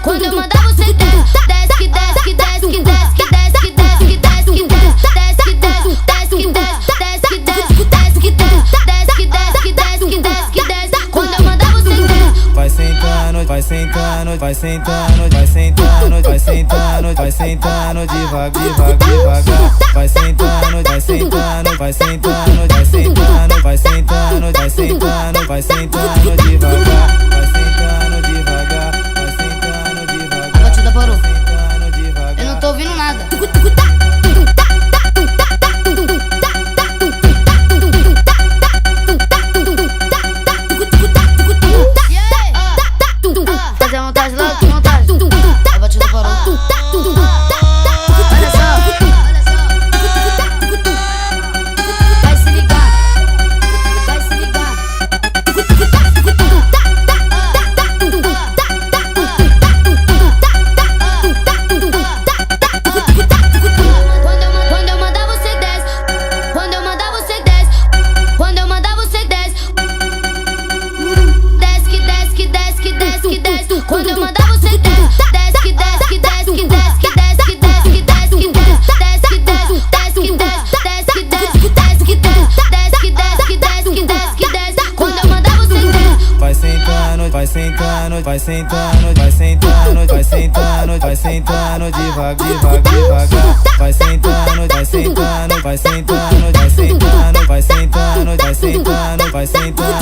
Quando eu mandar você desce, desce que desce que desce que desce que desce que desce que desce que desce que desce desce que desce que desce que desce que desce que desce que desce que desce que desce. Quando eu mandar você desce. Vai sentando, vai sentando, vai sentando, vai sentando, vai sentando, vai sentando devagar, devagar. Vai sentando, vai sentando, vai sentando, vai sentando, vai sentando, vai sentando, vai sentando devagar. Vai sentando devagar, vai sentando devagar. A batida parou. Sentando devagar. Eu não tô ouvindo nada. Fazer a montagem lá, que montagem? A batida parou. Olha só, olha só. Vai se ligar, vai se ligar. Quando eu mandar você desce, quando eu mandar você desce, quando eu mandar você desce. Desce que desce que desce que desce que desce. Quando eu mandar você desce, desce que desce que desce que desce que desce que desce que desce que desce que desce que desce que desce que desce que desce que desce que desce que desce que desce. Quando eu mandar você desce. Vai sentando, vai sentando, vai sentando, vai sentando, vai sentando, vai sentando devagar, devagar. Vai sentando, vai sentando, vai sentando, vai sentando, vai sentando, vai sentando, vai sentando